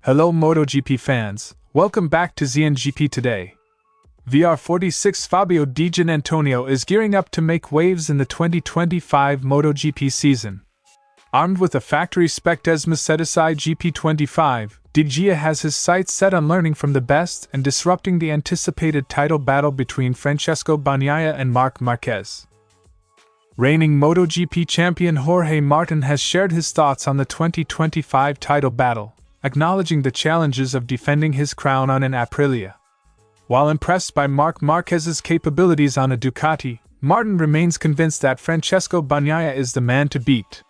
Hello MotoGP fans, welcome back to ZNGP Today. VR46 Fabio Di Giannantonio is gearing up to make waves in the 2025 MotoGP season. Armed with a factory-spec Desmosedici GP25, Diggia has his sights set on learning from the best and disrupting the anticipated title battle between Francesco Bagnaia and Marc Marquez. Reigning MotoGP champion Jorge Martin has shared his thoughts on the 2025 title battle, acknowledging the challenges of defending his crown on an Aprilia. While impressed by Marc Marquez's capabilities on a Ducati, Martin remains convinced that Francesco Bagnaia is the man to beat.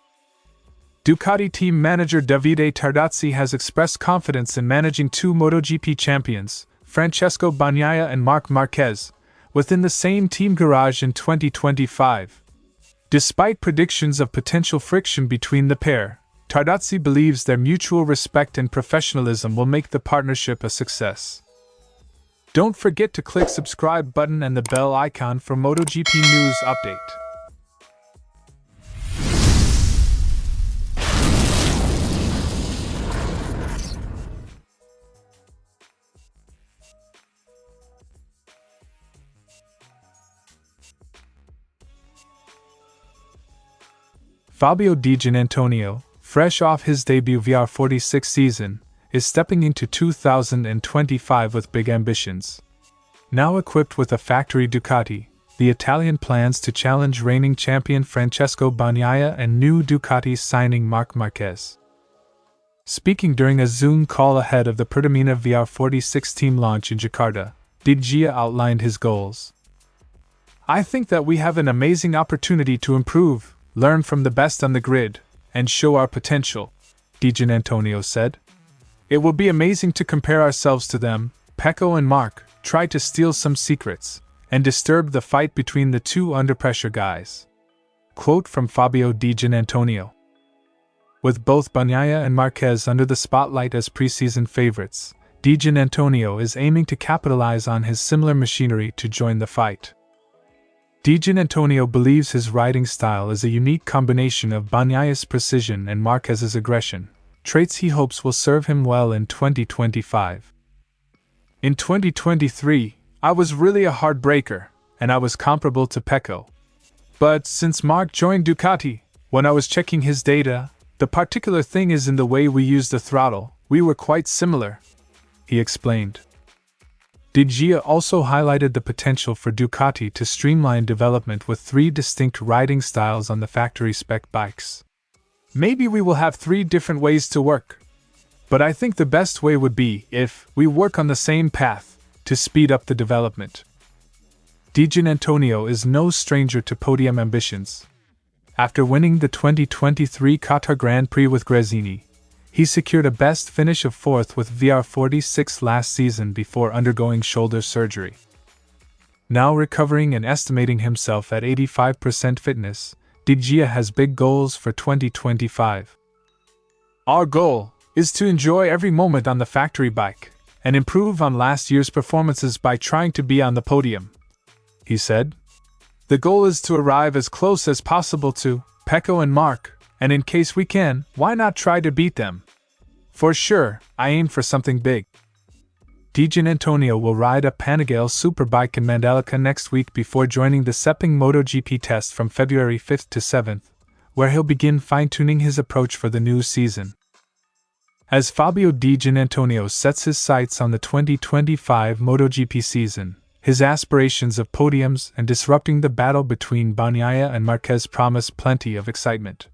Ducati team manager Davide Tardozzi has expressed confidence in managing two MotoGP champions, Francesco Bagnaia and Marc Marquez, within the same team garage in 2025. Despite predictions of potential friction between the pair, Tardozzi believes their mutual respect and professionalism will make the partnership a success. Don't forget to click subscribe button and the bell icon for MotoGP news update. Fabio Di Giannantonio, fresh off his debut VR46 season, is stepping into 2025 with big ambitions. Now equipped with a factory Ducati, the Italian plans to challenge reigning champion Francesco Bagnaia and new Ducati signing Marc Marquez. Speaking during a Zoom call ahead of the Portimao VR46 team launch in Jakarta, Diggia outlined his goals. "I think that we have an amazing opportunity to improve, learn from the best on the grid, and show our potential," Di Giannantonio said. "It will be amazing to compare ourselves to them." Pecco and Marc tried to steal some secrets and disturb the fight between the two under-pressure guys. Quote from Fabio Di Giannantonio. With both Bagnaia and Marquez under the spotlight as preseason favorites, Di Giannantonio is aiming to capitalize on his similar machinery to join the fight. Di Giannantonio believes his riding style is a unique combination of Bagnaia's precision and Marquez's aggression, traits he hopes will serve him well in 2025. "In 2023, I was really a heartbreaker, and I was comparable to Pecco. But since Marc joined Ducati, when I was checking his data, the particular thing is in the way we use the throttle, we were quite similar," he explained. Diggia also highlighted the potential for Ducati to streamline development with 3 distinct riding styles on the factory-spec bikes. "Maybe we will have 3 different ways to work. But I think the best way would be if we work on the same path to speed up the development." Di Giannantonio is no stranger to podium ambitions. After winning the 2023 Qatar Grand Prix with Gresini, he secured a best finish of 4th with VR46 last season before undergoing shoulder surgery. Now recovering and estimating himself at 85% fitness, Diggia has big goals for 2025. "Our goal is to enjoy every moment on the factory bike and improve on last year's performances by trying to be on the podium," he said. "The goal is to arrive as close as possible to Pecco and Marc, and in case we can, why not try to beat them? For sure, I aim for something big." Di Giannantonio will ride a Panigale superbike in Mandalika next week before joining the Sepang MotoGP test from February 5th to 7th, where he'll begin fine-tuning his approach for the new season. As Fabio Di Giannantonio sets his sights on the 2025 MotoGP season, his aspirations of podiums and disrupting the battle between Bagnaia and Marquez promise plenty of excitement.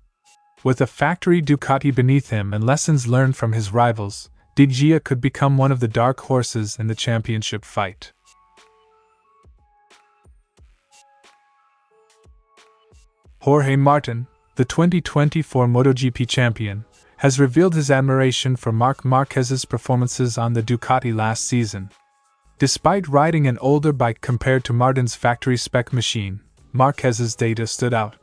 With a factory Ducati beneath him and lessons learned from his rivals, Diggia could become one of the dark horses in the championship fight. Jorge Martin, the 2024 MotoGP champion, has revealed his admiration for Marc Marquez's performances on the Ducati last season. Despite riding an older bike compared to Martin's factory-spec machine, Marquez's data stood out.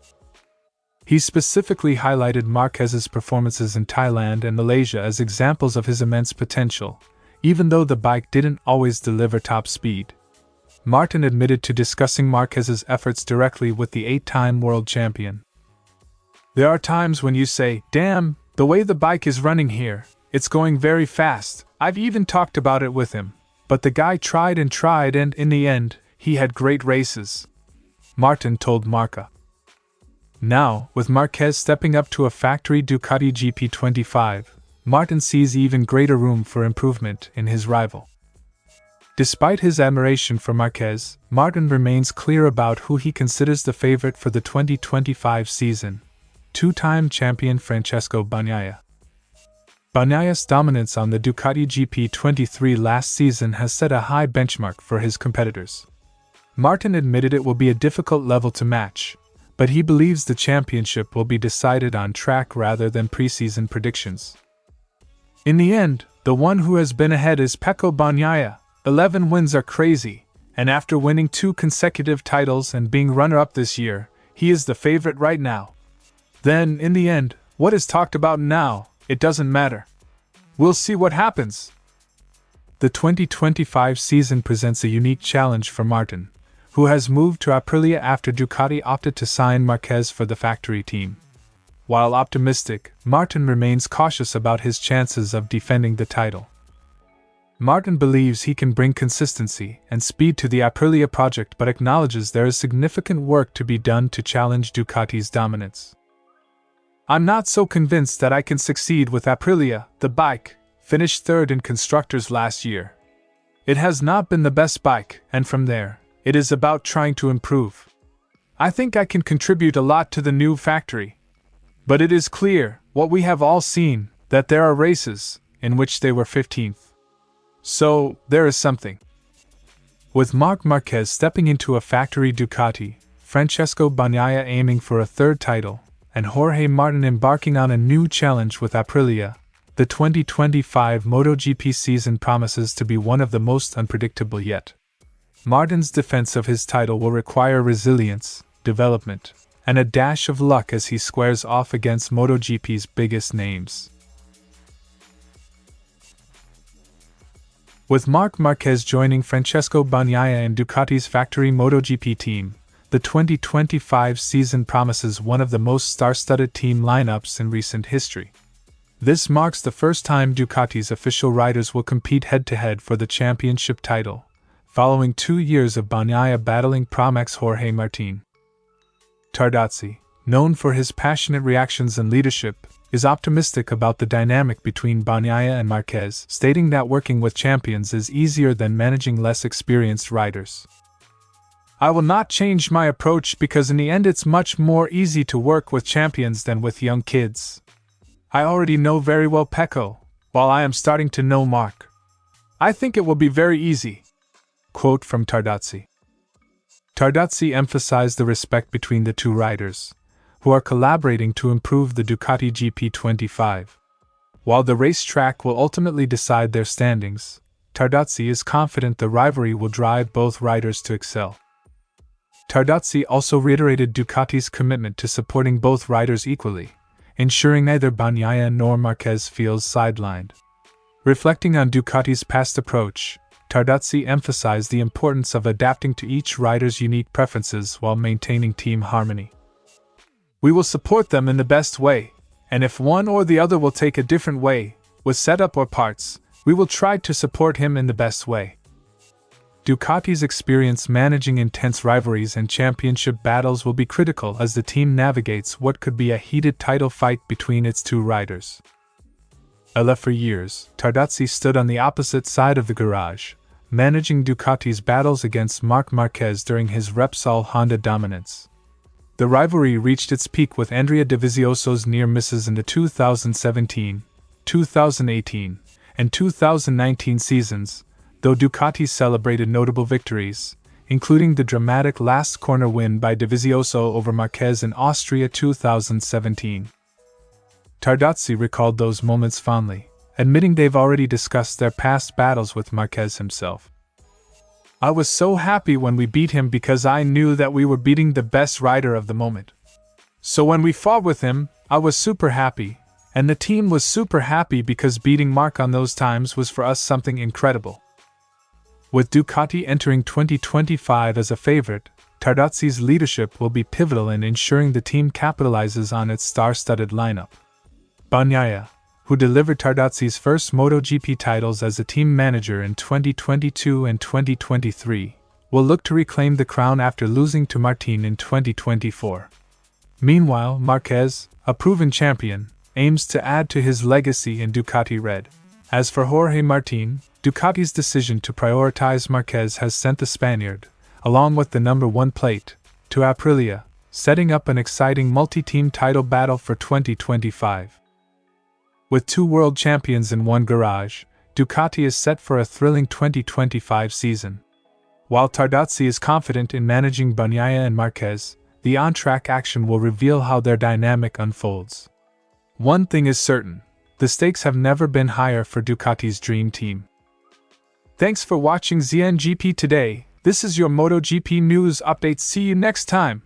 He specifically highlighted Marquez's performances in Thailand and Malaysia as examples of his immense potential, even though the bike didn't always deliver top speed. Martin admitted to discussing Marquez's efforts directly with the 8-time world champion. "There are times when you say, 'Damn, the way the bike is running here, It's going very fast. I've even talked about it with him. But the guy tried and in the end, he had great races," Martin told Marca. Now, with Marquez stepping up to a factory Ducati GP25, Martin sees even greater room for improvement in his rival. Despite his admiration for Marquez, Martin remains clear about who he considers the favorite for the 2025 season: two-time champion Francesco Bagnaia. Bagnaia's dominance on the Ducati GP23 last season has set a high benchmark for his competitors. Martin admitted it will be a difficult level to match, but he believes the championship will be decided on track rather than preseason predictions. In the end, the one who has been ahead is Pecco Bagnaia. 11 wins are crazy, and after winning 2 consecutive titles and being runner-up this year, he is the favorite right now. Then, in the end, what is talked about now, it doesn't matter. We'll see what happens. The 2025 season presents a unique challenge for Martin, who has moved to Aprilia after Ducati opted to sign Marquez for the factory team. While optimistic, Martin remains cautious about his chances of defending the title. Martin believes he can bring consistency and speed to the Aprilia project but acknowledges there is significant work to be done to challenge Ducati's dominance. "I'm not so convinced that I can succeed with Aprilia. The bike finished third in constructors last year. It has not been the best bike, and from there, it is about trying to improve. I think I can contribute a lot to the new factory. But it is clear, what we have all seen, that there are races in which they were 15th. So, there is something." With Marc Marquez stepping into a factory Ducati, Francesco Bagnaia aiming for a third title, and Jorge Martin embarking on a new challenge with Aprilia, the 2025 MotoGP season promises to be one of the most unpredictable yet. Martin's defense of his title will require resilience, development, and a dash of luck as he squares off against MotoGP's biggest names. With Marc Marquez joining Francesco Bagnaia in Ducati's factory MotoGP team, the 2025 season promises one of the most star-studded team lineups in recent history. This marks the first time Ducati's official riders will compete head-to-head for the championship title, following 2 years of Bagnaia battling Pramac Jorge Martin. Tardozzi, known for his passionate reactions and leadership, is optimistic about the dynamic between Bagnaia and Marquez, stating that working with champions is easier than managing less experienced riders. "I will not change my approach because in the end it's much more easy to work with champions than with young kids. I already know very well Pecco, while I am starting to know Marc. I think it will be very easy." Quote from Tardozzi. Tardozzi emphasized the respect between the two riders, who are collaborating to improve the Ducati GP25. While the racetrack will ultimately decide their standings, Tardozzi is confident the rivalry will drive both riders to excel. Tardozzi also reiterated Ducati's commitment to supporting both riders equally, ensuring neither Bagnaia nor Marquez feels sidelined. Reflecting on Ducati's past approach, Tardozzi emphasized the importance of adapting to each rider's unique preferences while maintaining team harmony. "We will support them in the best way, and if one or the other will take a different way, with setup or parts, we will try to support him in the best way." Ducati's experience managing intense rivalries and championship battles will be critical as the team navigates what could be a heated title fight between its two riders. For years, Tardozzi stood on the opposite side of the garage, managing Ducati's battles against Marc Marquez during his Repsol Honda dominance. The rivalry reached its peak with Andrea Dovizioso's near misses in the 2017, 2018, and 2019 seasons, though Ducati celebrated notable victories, including the dramatic last corner win by Dovizioso over Marquez in Austria 2017. Tardozzi recalled those moments fondly, admitting they've already discussed their past battles with Marquez himself. "I was so happy when we beat him because I knew that we were beating the best rider of the moment. So when we fought with him, I was super happy, and the team was super happy because beating Marc on those times was for us something incredible." With Ducati entering 2025 as a favorite, Tardozzi's leadership will be pivotal in ensuring the team capitalizes on its star-studded lineup. Bagnaia, who delivered Tardozzi's first MotoGP titles as a team manager in 2022 and 2023, will look to reclaim the crown after losing to Martin in 2024. Meanwhile, Marquez, a proven champion, aims to add to his legacy in Ducati red. As for Jorge Martin, Ducati's decision to prioritize Marquez has sent the Spaniard, along with the number 1 plate, to Aprilia, setting up an exciting multi-team title battle for 2025. With 2 world champions in one garage, Ducati is set for a thrilling 2025 season. While Tardozzi is confident in managing Bagnaia and Marquez, the on-track action will reveal how their dynamic unfolds. One thing is certain, the stakes have never been higher for Ducati's dream team. Thanks for watching ZNGP Today. This is your MotoGP news update. See you next time.